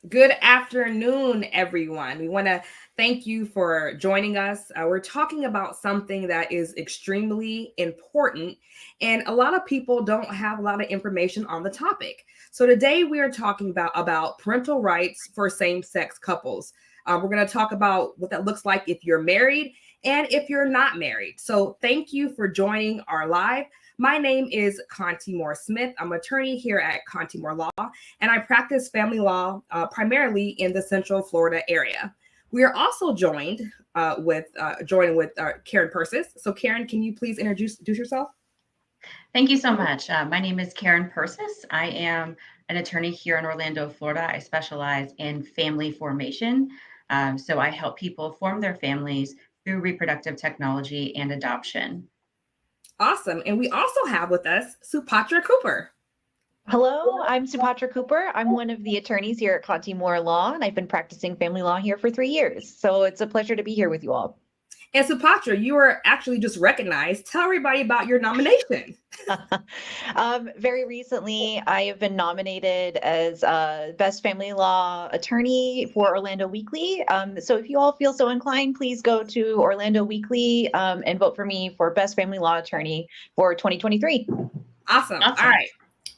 Good afternoon, everyone. We want to thank you for joining us. We're talking about something that is extremely important, and a lot of people don't have a lot of information on the topic. So today we are talking about parental rights for same-sex couples. We're going to talk about what that looks like if you're married and if you're not married. So thank you for joining our live. My name is Conti Moore Smith. I'm an attorney here at Conti Moore Law, and I practice family law primarily in the Central Florida area. We are also joined with Karen Persis. So, Karen, can you please introduce yourself? Thank you so much. My name is Karen Persis. I am an attorney here in Orlando, Florida. I specialize in family formation. So I help people form their families through reproductive technology and adoption. Awesome. And we also have with us Supatra Cooper. Hello, I'm Supatra Cooper. I'm one of the attorneys here at Conti Moore Law, and I've been practicing family law here for 3 years. So it's a pleasure to be here with you all. And Supatra, you are actually just recognized. Tell everybody about your nomination. Very recently, I have been nominated as Best Family Law Attorney for Orlando Weekly. So if you all feel so inclined, please go to Orlando Weekly and vote for me for Best Family Law Attorney for 2023. Awesome. All right.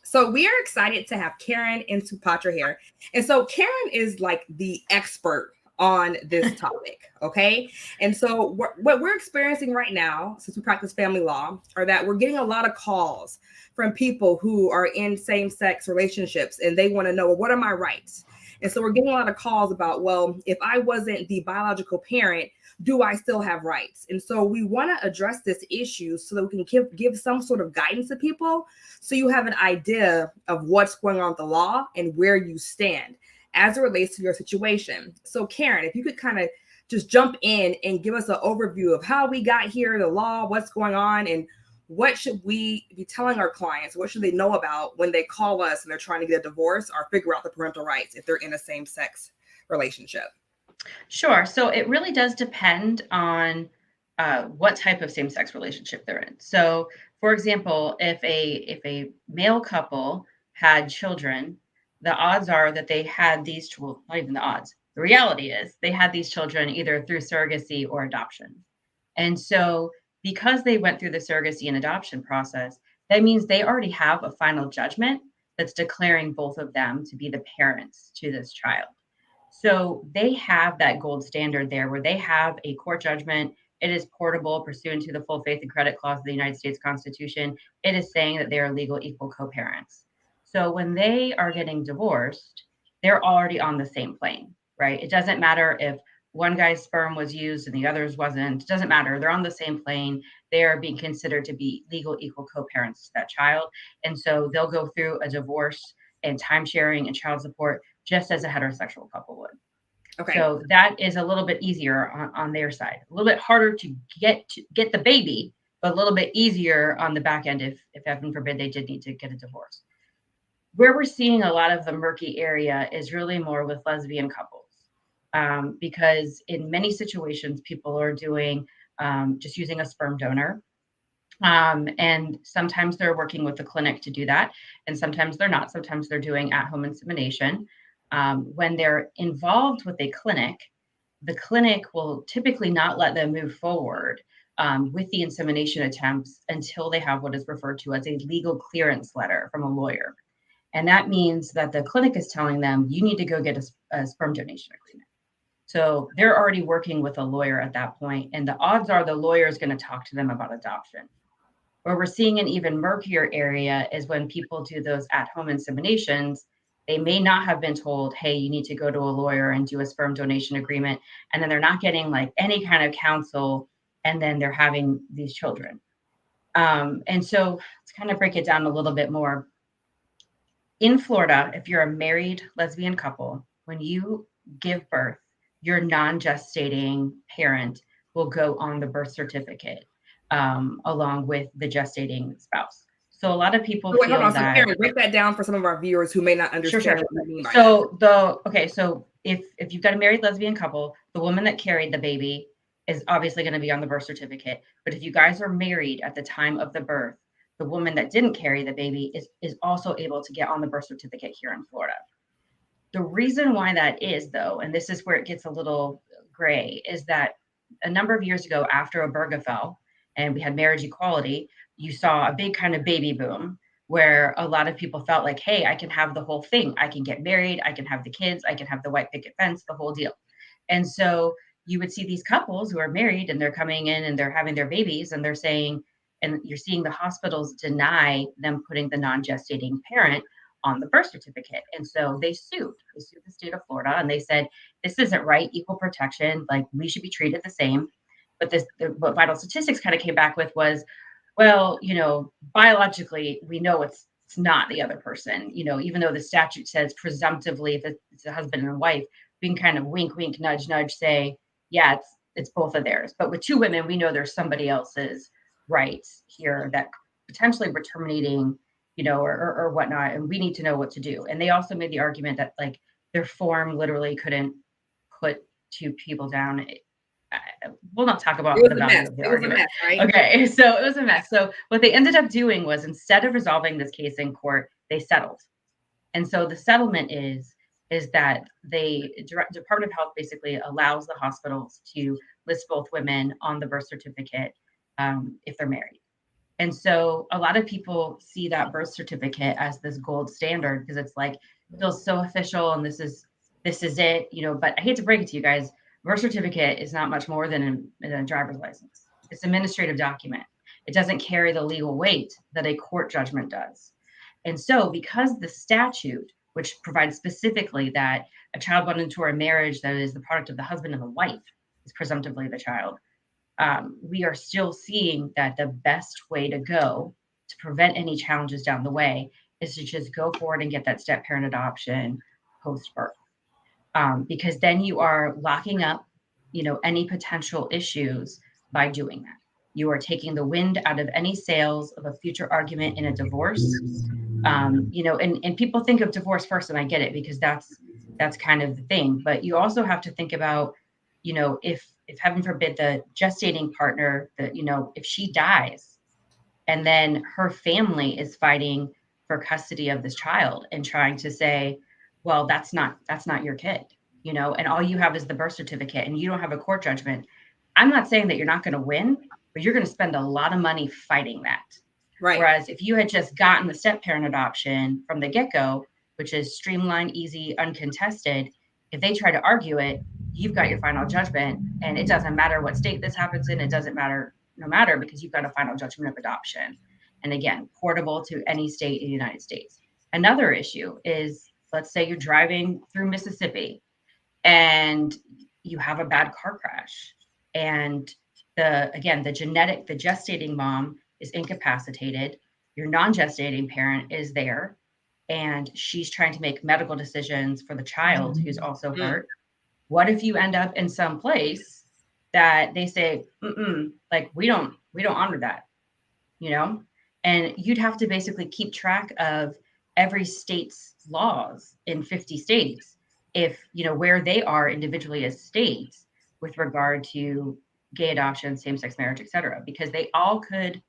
So we are excited to have Karen and Supatra here. And so Karen is like the expert on this topic, okay? And so what we're experiencing right now, since we practice family law, are that we're getting a lot of calls from people who are in same-sex relationships, and they want to know, well, what are my rights? And so we're getting a lot of calls about, well, if I wasn't the biological parent, do I still have rights? And so we want to address this issue so that we can give some sort of guidance to people, so you have an idea of what's going on with the law and where you stand as it relates to your situation. So Karen, if you could kind of just jump in and give us an overview of how we got here, the law, what's going on, and what should we be telling our clients? What should they know about when they call us and they're trying to get a divorce or figure out the parental rights if they're in a same-sex relationship? Sure. So it really does depend on what type of same-sex relationship they're in. So, for example, if a male couple had children, the odds are that they had these, well, not even the odds. The reality is they had these children either through surrogacy or adoption. And so, because they went through the surrogacy and adoption process, that means they already have a final judgment that's declaring both of them to be the parents to this child. So they have that gold standard there where they have a court judgment. It is portable pursuant to the full faith and credit clause of the United States Constitution. It is saying that they are legal equal co-parents. So when they are getting divorced, they're already on the same plane, right? It doesn't matter if one guy's sperm was used and the other's wasn't. It doesn't matter. They're on the same plane. They are being considered to be legal equal co-parents to that child. And so they'll go through a divorce and time sharing and child support just as a heterosexual couple would. Okay. So that is a little bit easier on their side. A little bit harder to get the baby, but a little bit easier on the back end if heaven forbid they did need to get a divorce. Where we're seeing a lot of the murky area is really more with lesbian couples, because in many situations people are doing just using a sperm donor. And sometimes they're working with the clinic to do that, and sometimes they're not. Sometimes they're doing at-home insemination. When they're involved with a clinic, the clinic will typically not let them move forward with the insemination attempts until they have what is referred to as a legal clearance letter from a lawyer. And that means that the clinic is telling them, you need to go get a sperm donation agreement. So they're already working with a lawyer at that point, and the odds are the lawyer is going to talk to them about adoption. Where we're seeing an even murkier area is when people do those at-home inseminations, they may not have been told, hey, you need to go to a lawyer and do a sperm donation agreement. And then they're not getting like any kind of counsel. And then they're having these children. And so to kind of break it down a little bit more, in Florida, if you're a married lesbian couple, when you give birth, your non-gestating parent will go on the birth certificate along with the gestating spouse. So a lot of people Wait, hold feel on. So that. Karen, break that down for some of our viewers who may not understand Sure. what you mean by So so if you've got a married lesbian couple, the woman that carried the baby is obviously going to be on the birth certificate. But if you guys are married at the time of the birth, the woman that didn't carry the baby is also able to get on the birth certificate here in Florida. The reason why that is, though, and this is where it gets a little gray, is that a number of years ago after Obergefell and we had marriage equality, you saw a big kind of baby boom where a lot of people felt like, hey, I can have the whole thing. I can get married. I can have the kids. I can have the white picket fence, the whole deal. And so you would see these couples who are married and they're coming in and they're having their babies and they're saying, and you're seeing the hospitals deny them putting the non-gestating parent on the birth certificate. And so they sued the state of Florida and they said, this isn't right, equal protection, like we should be treated the same. But what Vital Statistics kind of came back with was, well, biologically, we know it's not the other person, even though the statute says presumptively, if it's a husband and a wife, we can kind of wink, wink, nudge, nudge, say, yeah, it's both of theirs. But with two women, we know there's somebody else's rights here that potentially we're terminating, or whatnot, and we need to know what to do. And they also made the argument that like their form literally couldn't put two people down. We'll not talk about the value of the argument. Mess, right? Okay, so it was a mess. So what they ended up doing was, instead of resolving this case in court, they settled. And so the settlement is that the Department of Health basically allows the hospitals to list both women on the birth certificate if they're married. And so a lot of people see that birth certificate as this gold standard because it's like, it feels so official and this is it, but I hate to break it to you guys, birth certificate is not much more than a driver's license. It's an administrative document. It doesn't carry the legal weight that a court judgment does. And so because the statute, which provides specifically that a child born into a marriage that is the product of the husband and the wife is presumptively the child, we are still seeing that the best way to go to prevent any challenges down the way is to just go forward and get that step parent adoption post-birth. Because then you are locking up, any potential issues by doing that. You are taking the wind out of any sails of a future argument in a divorce. And people think of divorce first, and I get it because that's kind of the thing. But you also have to think about, if heaven forbid the gestating partner, if she dies, and then her family is fighting for custody of this child and trying to say, well, that's not your kid, and all you have is the birth certificate and you don't have a court judgment. I'm not saying that you're not going to win, but you're going to spend a lot of money fighting that. Right. Whereas if you had just gotten the step parent adoption from the get-go, which is streamlined, easy, uncontested, if they try to argue it, you've got your final judgment, and it doesn't matter what state this happens in. It doesn't matter, because you've got a final judgment of adoption. And again, portable to any state in the United States. Another issue is, let's say you're driving through Mississippi and you have a bad car crash, and the gestating mom is incapacitated. Your non-gestating parent is there, and she's trying to make medical decisions for the child who's also hurt. What if you end up in some place that they say, like we don't honor that, and you'd have to basically keep track of every state's laws in 50 states, if, where they are individually as states with regard to gay adoption, same-sex marriage, et cetera, because they all could,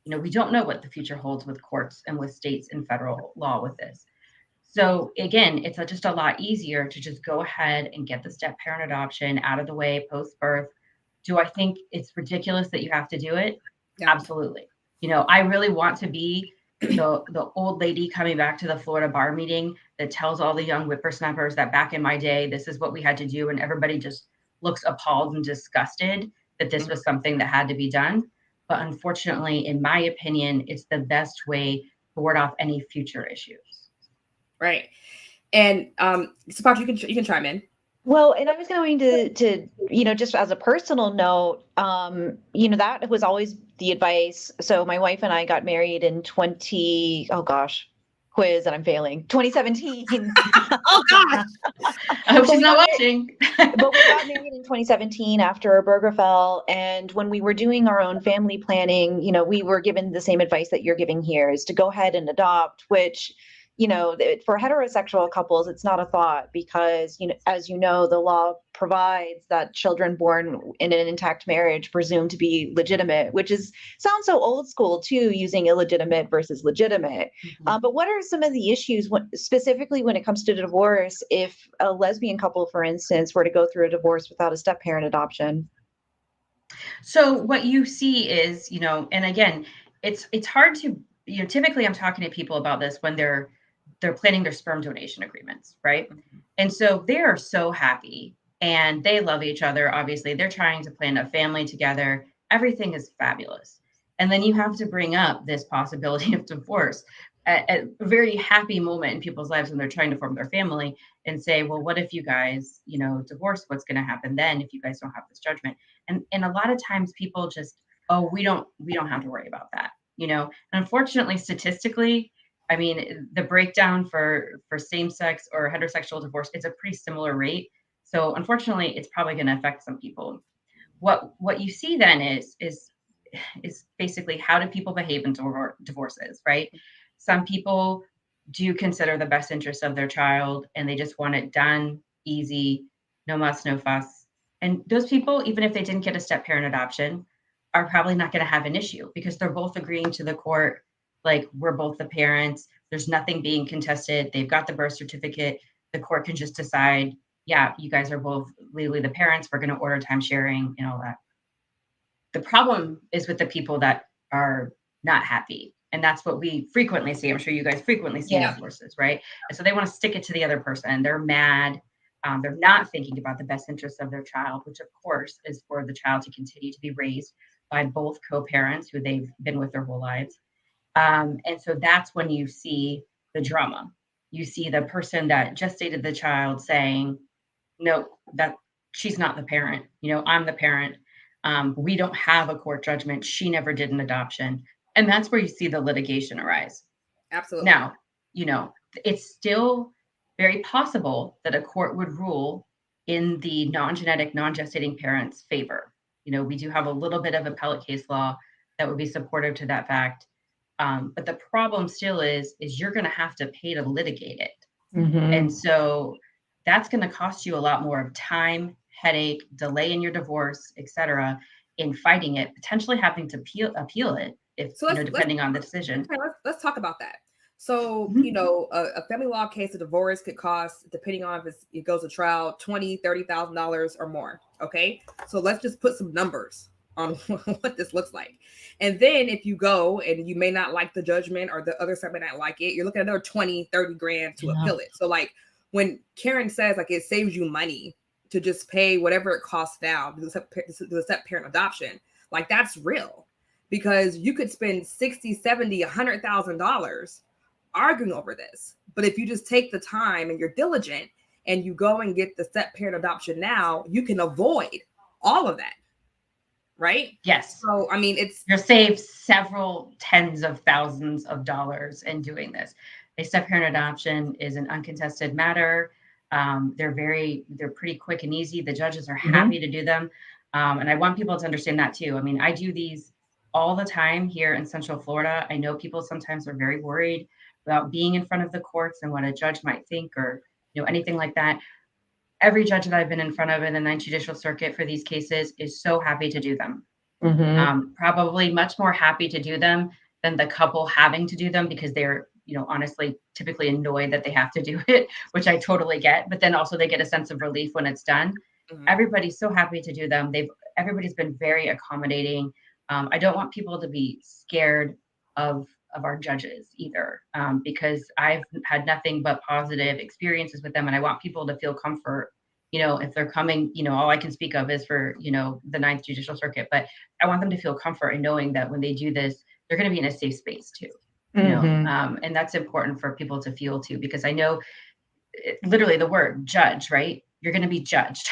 we don't know what the future holds with courts and with states and federal law with this. So again, it's just a lot easier to just go ahead and get the step parent adoption out of the way post-birth. Do I think it's ridiculous that you have to do it? Yeah. Absolutely. I really want to be the old lady coming back to the Florida bar meeting that tells all the young whippersnappers that back in my day, this is what we had to do. And everybody just looks appalled and disgusted that this was something that had to be done. But unfortunately, in my opinion, it's the best way to ward off any future issues. Right. And Supatra, you can chime in. Well, and I was going to just as a personal note, that was always the advice. So my wife and I got married in 2017. Oh gosh. I hope she's not watching. But we got married in 2017 after Obergefell. And when we were doing our own family planning, we were given the same advice that you're giving here, is to go ahead and adopt, which for heterosexual couples, it's not a thought because, as you know, the law provides that children born in an intact marriage presumed to be legitimate, which sounds so old school too, using illegitimate versus legitimate. But what are some of the issues specifically when it comes to divorce if a lesbian couple, for instance, were to go through a divorce without a step-parent adoption? So what you see is, and again, it's hard to, typically I'm talking to people about this when they're planning their sperm donation agreements, right? And so they are so happy and they love each other. Obviously, they're trying to plan a family together. Everything is fabulous. And then you have to bring up this possibility of divorce at a very happy moment in people's lives when they're trying to form their family and say, well, what if you guys, divorce? What's going to happen then if you guys don't have this judgment? And a lot of times people just, oh, we don't have to worry about that. And unfortunately, statistically, I mean, the breakdown for same-sex or heterosexual divorce is a pretty similar rate. So unfortunately, it's probably going to affect some people. What you see then is basically how do people behave in divorces, right? Some people do consider the best interest of their child and they just want it done easy, no muss, no fuss. And those people, even if they didn't get a step-parent adoption, are probably not going to have an issue because they're both agreeing to the court, like we're both the parents. There's nothing being contested. They've got the birth certificate. The court can just decide, yeah, you guys are both legally the parents. We're going to order time sharing and all that. The problem is with the people that are not happy. And that's what we frequently see. I'm sure you guys frequently see in divorces, right? And so they want to stick it to the other person. They're mad. They're not thinking about the best interests of their child, which of course is for the child to continue to be raised by both co-parents who they've been with their whole lives. And so that's when you see the drama. You see the person that gestated the child saying, no, that she's not the parent. I'm the parent. We don't have a court judgment. She never did an adoption. And that's where you see the litigation arise. Absolutely. Now, it's still very possible that a court would rule in the non-genetic, non-gestating parent's favor. We do have a little bit of appellate case law that would be supportive to that fact. But the problem still is you're going to have to pay to litigate it. And so that's going to cost you a lot more of time, headache, delay in your divorce, et cetera, in fighting it, potentially having to appeal it if, depending on the decision. Okay, let's talk about that. So, a family law case of divorce could cost, depending on if it goes to trial, $20,000, $30,000 or more. Okay. So let's just put some numbers on what this looks like. And then if you go and you may not like the judgment or the other side may not like it, you're looking at another 20, 30 grand to appeal it. So like when Karen says like it saves you money to just pay whatever it costs now to the step-parent adoption, like that's real. Because you could spend $60,000, $70,000, $100,000 arguing over this. But if you just take the time and you're diligent and you go and get the step-parent adoption now, you can avoid all of that. Right? Yes. So, I mean, you'll save several tens of thousands of dollars in doing this. A step-parent adoption is an uncontested matter. They're pretty quick and easy. The judges are happy to do them. And I want people to understand that too. I mean, I do these all the time here in Central Florida. I know people sometimes are very worried about being in front of the courts and what a judge might think or, anything like that. Every judge that I've been in front of in the Ninth Judicial Circuit for these cases is so happy to do them. Probably much more happy to do them than the couple having to do them because they're, honestly, typically annoyed that they have to do it, which I totally get. But then also they get a sense of relief when it's done. Everybody's so happy to do them. Everybody's been very accommodating. I don't want people to be scared of our judges either, because I've had nothing but positive experiences with them. And I want people to feel comfort, if they're coming, all I can speak of is for, the Ninth Judicial Circuit, but I want them to feel comfort in knowing that when they do this, they're going to be in a safe space too, and that's important for people to feel too, because I know literally the word judge, right? You're going to be judged.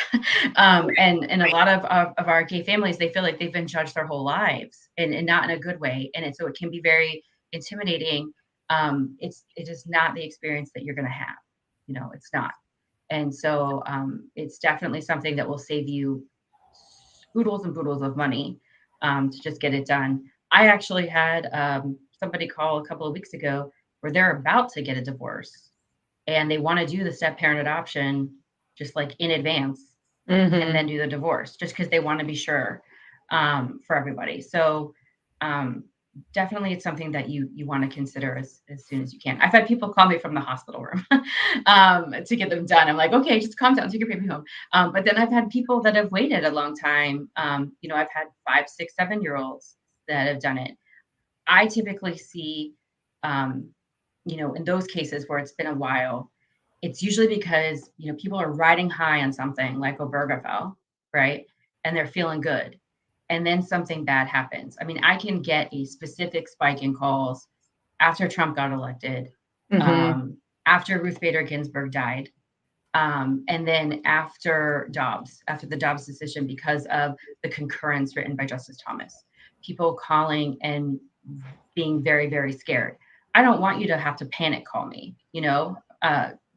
And a lot of our gay families, they feel like they've been judged their whole lives and not in a good way. And so it can be very intimidating. It is not the experience that you're going to have, it's not. And so it's definitely something that will save you oodles and boodles of money to just get it done. I actually had somebody call a couple of weeks ago where they're about to get a divorce and they want to do the step parent adoption just like in advance and then do the divorce just because they want to be sure for everybody. So definitely it's something that you want to consider as soon as you can. I've had people call me from the hospital room to get them done. I'm like, okay, just calm down, take your baby home. But then I've had people that have waited a long time. You know, I've had 5, 6, 7-year-olds that have done it. I typically see, you know, in those cases where it's been a while, it's usually because, you know, people are riding high on something like Obergefell, right? And they're feeling good. And then something bad happens. I mean, I can get a specific spike in calls after Trump got elected, after Ruth Bader Ginsburg died, and then after the Dobbs decision, because of the concurrence written by Justice Thomas, people calling and being very, very scared. I don't want you to have to panic call me, you know,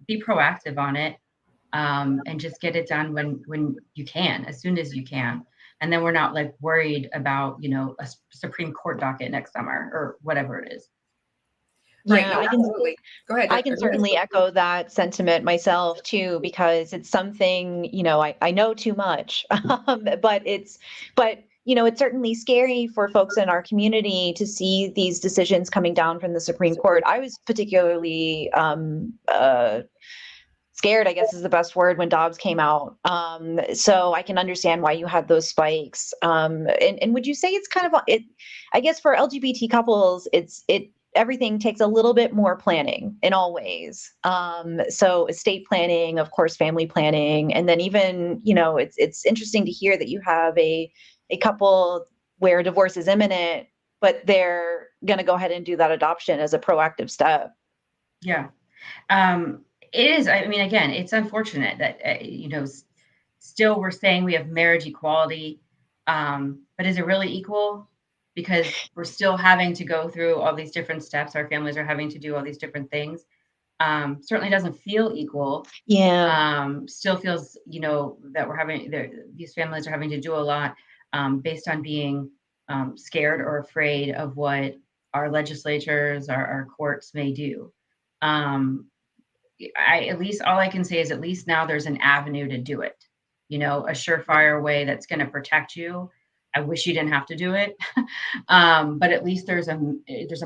be proactive on it, and just get it done when you can, as soon as you can. And then we're not like worried about, you know, a Supreme Court docket next summer or whatever it is. Right. Yeah, No, absolutely. Go ahead. I can certainly echo that sentiment myself too, because it's something, you know, I know too much, but you know, it's certainly scary for folks in our community to see these decisions coming down from the Supreme Court. I was particularly scared, I guess is the best word, when Dobbs came out. So I can understand why you had those spikes. And would you say it's kind of I guess for LGBT couples, everything takes a little bit more planning in all ways. So estate planning, of course, family planning, and then even, you know, it's interesting to hear that you have a couple where divorce is imminent, but they're going to go ahead and do that adoption as a proactive step. Yeah. It is. I mean, again, it's unfortunate that, you know, still we're saying we have marriage equality, but is it really equal? Because we're still having to go through all these different steps. Our families are having to do all these different things. Certainly doesn't feel equal. Yeah. Still feels, you know, that these families are having to do a lot based on being scared or afraid of what our legislatures, our courts may do. At least all I can say is at least now there's an avenue to do it, you know, a surefire way that's going to protect you. I wish you didn't have to do it, but at least there's a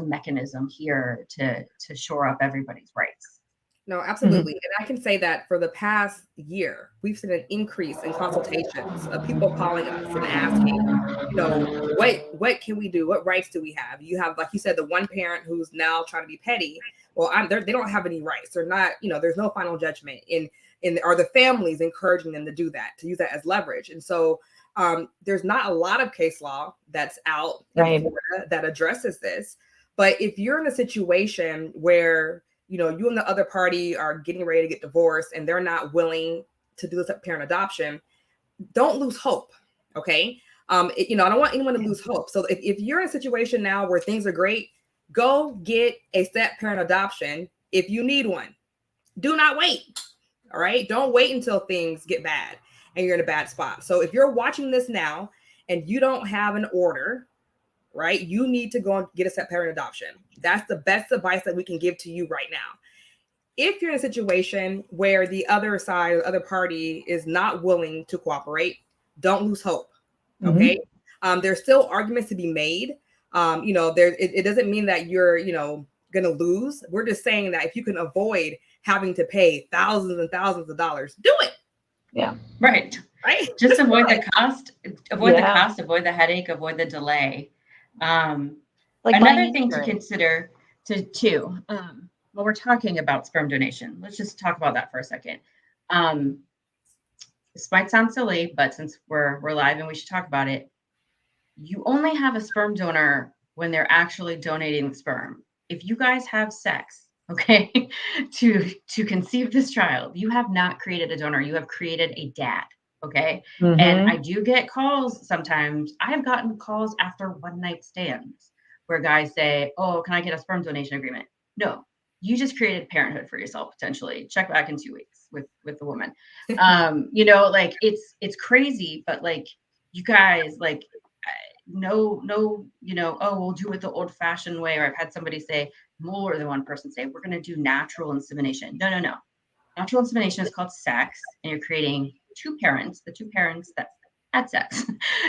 mechanism here to shore up everybody's rights. No, absolutely. And I can say that for the past year, we've seen an increase in consultations of people calling us and asking, you know, what can we do? What rights do we have? You have, like you said, the one parent who's now trying to be petty. Well, they don't have any rights. They're not, you know, there's no final judgment are the families encouraging them to do that, to use that as leverage. And so there's not a lot of case law that's out in Florida that addresses this. But if you're in a situation where, you know, you and the other party are getting ready to get divorced and they're not willing to do this parent adoption, don't lose hope. Okay. You know, I don't want anyone to lose hope. So if you're in a situation now where things are great, go get a step parent adoption if you need one. Do not wait. All right. Don't wait until things get bad and you're in a bad spot. So if you're watching this now and you don't have an order, right, you need to go and get a step parent adoption. That's the best advice that we can give to you right now. If you're in a situation where the other side, the other party is not willing to cooperate, don't lose hope. Okay. There's still arguments to be made. You know, it doesn't mean that you're, you know, going to lose. We're just saying that if you can avoid having to pay thousands and thousands of dollars, do it. Yeah. Right. Just avoid the cost, avoid the headache, avoid the delay. Another thing to consider too, when we're talking about sperm donation, let's just talk about that for a second. This might sound silly, but since we're live and we should talk about it, you only have a sperm donor when they're actually donating the sperm. If you guys have sex, okay, to conceive this child, you have not created a donor. You have created a dad. Okay. And I do get calls sometimes. I have gotten calls after one night stands where guys say, oh, can I get a sperm donation agreement? No, you just created parenthood for yourself, potentially. Check back in 2 weeks with the woman. You know, like it's crazy, but like you guys, like, no, you know, oh, we'll do it the old fashioned way. Or I've had somebody say, more than one person say, we're going to do natural insemination. No, no, no. Natural insemination is called sex, and you're creating two parents, the two parents that had sex.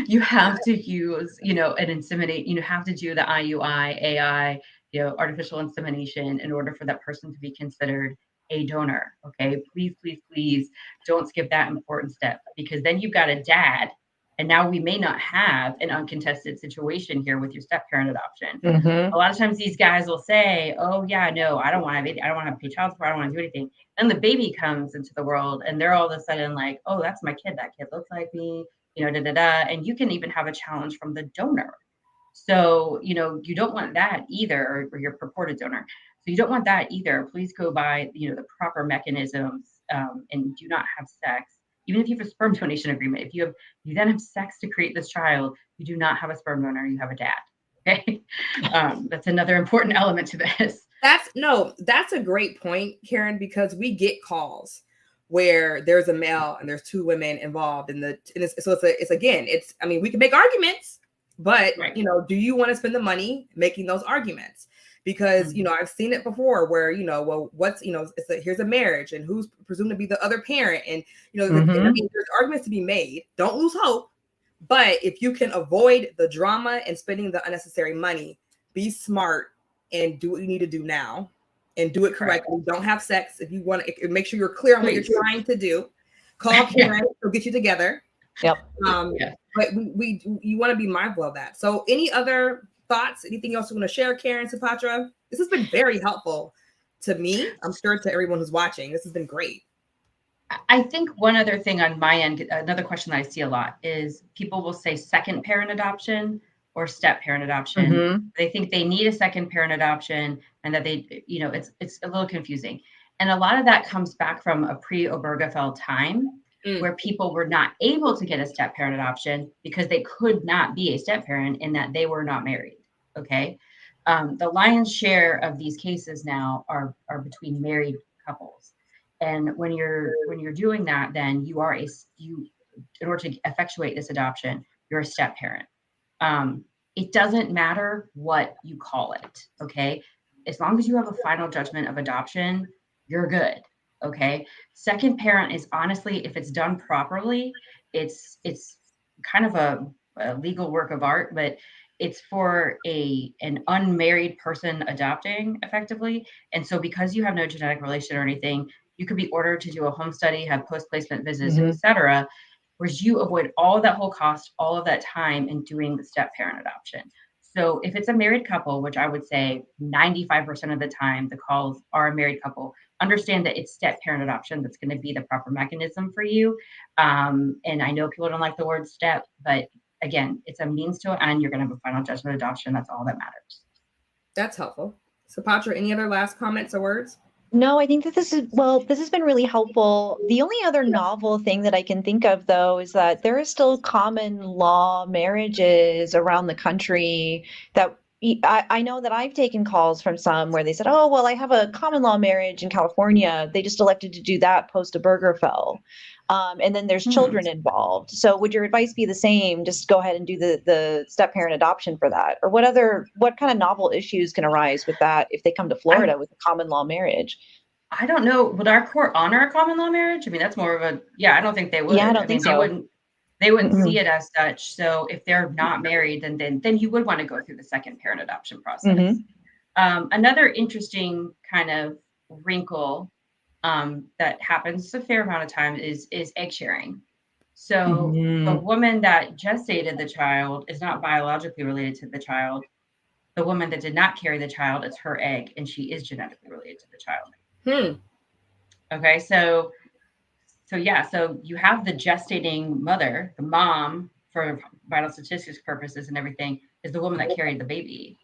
You have to use, an inseminate, you have to do the IUI, AI, artificial insemination in order for that person to be considered a donor. Okay. Please, please, please don't skip that important step, because then you've got a dad. And now we may not have an uncontested situation here with your step parent adoption. Mm-hmm. A lot of times these guys will say, oh yeah, no, I don't want to have to pay child support. I don't want to do anything. Then the baby comes into the world and they're all of a sudden like, oh, that's my kid. That kid looks like me, and you can even have a challenge from the donor. So, you don't want that either, or your purported donor. So you don't want that either. Please go by, the proper mechanisms, and do not have sex. Even if you have a sperm donation agreement, if you then have sex to create this child, you do not have a sperm donor, you have a dad. Okay. That's another important element to this. That's a great point, Karen, because we get calls where there's a male and there's two women involved we can make arguments, but right. Do you want to spend the money making those arguments? Because I've seen it before where here's a marriage and who's presumed to be the other parent, and there's arguments to be made. Don't lose hope, but if you can avoid the drama and spending the unnecessary money, be smart and do what you need to do now, and do it correctly. Right. Don't have sex if you want to. Make sure you're clear on what you're trying to do. Call Karen, she'll get you together. Yep. But you want to be mindful of that. So, any other thoughts? Anything else you want to share, Karen, Supatra? This has been very helpful to me. I'm sure to everyone who's watching. This has been great. I think one other thing on my end, another question that I see a lot is people will say second parent adoption or step parent adoption. Mm-hmm. They think they need a second parent adoption, and that they, it's a little confusing. And a lot of that comes back from a pre-Obergefell time where people were not able to get a step parent adoption because they could not be a step parent in that they were not married. Okay. The lion's share of these cases now are between married couples. And when you're doing that, then in order to effectuate this adoption, you're a step parent. It doesn't matter what you call it. Okay. As long as you have a final judgment of adoption, you're good. Okay. Second parent is honestly, if it's done properly, it's kind of a legal work of art, but it's for an unmarried person adopting effectively. And so because you have no genetic relation or anything, you could be ordered to do a home study, have post-placement visits, mm-hmm. etc., whereas you avoid all of that whole cost, all of that time in doing the step parent adoption. So if it's a married couple, which I would say 95% of the time the calls are a married couple, understand that it's step parent adoption that's going to be the proper mechanism for you. And I know people don't like the word step, but again, it's a means to an end. You're going to have a final judgment adoption. That's all that matters. That's helpful. Supatra, any other last comments or words? No, I think that this has been really helpful. The only other novel thing that I can think of, though, is that there is still common law marriages around the country that I know that I've taken calls from some where they said, oh, well, I have a common law marriage in California. They just elected to do that post Obergefell. And then there's children involved. So would your advice be the same? Just go ahead and do the step parent adoption for that? Or what kind of novel issues can arise with that if they come to Florida with a common law marriage? I don't know. Would our court honor a common law marriage? I mean, that's more of I don't think they would. Yeah, I don't think so. They wouldn't see it as such. So if they're not married, then you would want to go through the second parent adoption process. Mm-hmm. Another interesting kind of wrinkle that happens a fair amount of time is egg sharing. So the woman that gestated the child is not biologically related to the child. The woman that did not carry the child, it's her egg, and she is genetically related to the child. Okay, so you have the gestating mother, the mom, for vital statistics purposes and everything, is the woman that carried the baby,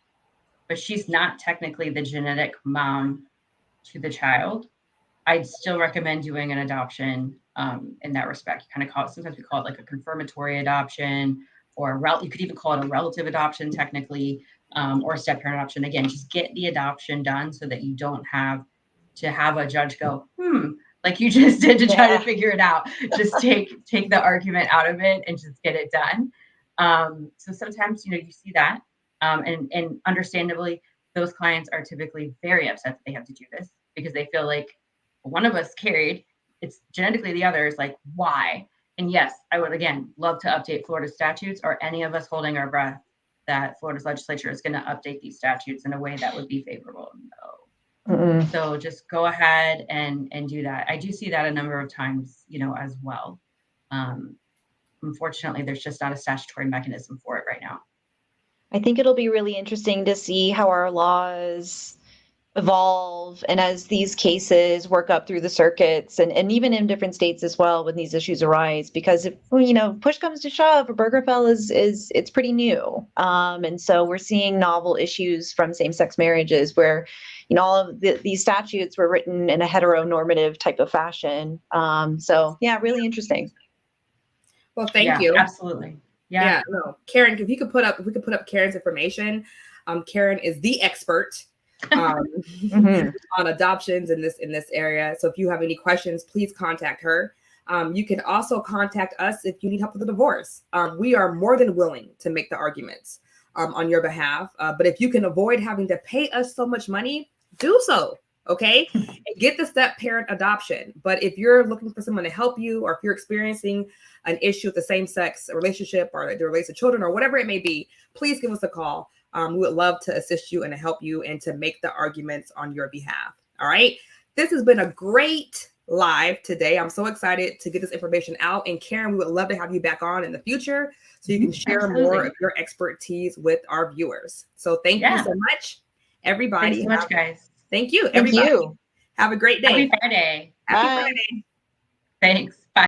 but she's not technically the genetic mom to the child. I'd still recommend doing an adoption in that respect. You kind of sometimes we call it like a confirmatory adoption, or you could even call it a relative adoption technically, or a step parent adoption. Again, just get the adoption done so that you don't have to have a judge go, like you just did to try to figure it out. Just take the argument out of it and just get it done. So sometimes, you see that. And understandably, those clients are typically very upset that they have to do this because they feel like one of us carried, it's genetically the other is like, why? And yes, I would, again, love to update Florida statutes, or any of us holding our breath that Florida's legislature is going to update these statutes in a way that would be favorable. No. Mm-mm. So just go ahead and do that. I do see that a number of times, as well. Unfortunately, there's just not a statutory mechanism for it right now. I think it'll be really interesting to see how our laws evolve, and as these cases work up through the circuits, and even in different states as well when these issues arise, because if push comes to shove, Obergefell is it's pretty new, and so we're seeing novel issues from same-sex marriages where all of these statutes were written in a heteronormative type of fashion. So yeah, really interesting. Well, thank you. Absolutely. Yeah. No, Karen, if we could put up Karen's information. Karen is the expert on adoptions in this area. So if you have any questions, please contact her. You can also contact us if you need help with a divorce. We are more than willing to make the arguments on your behalf. But if you can avoid having to pay us so much money, do so. Okay, and get the step parent adoption. But if you're looking for someone to help you, or if you're experiencing an issue with the same sex relationship, or the relates to children, or whatever it may be, please give us a call. We would love to assist you and to help you and to make the arguments on your behalf. All right. This has been a great live today. I'm so excited to get this information out. And Karen, we would love to have you back on in the future so you can share more of your expertise with our viewers. So thank you so much, everybody. Thanks so much, guys. Thank you, everybody. Thank you. Have a great day. Happy Friday. Happy Bye. Friday. Thanks.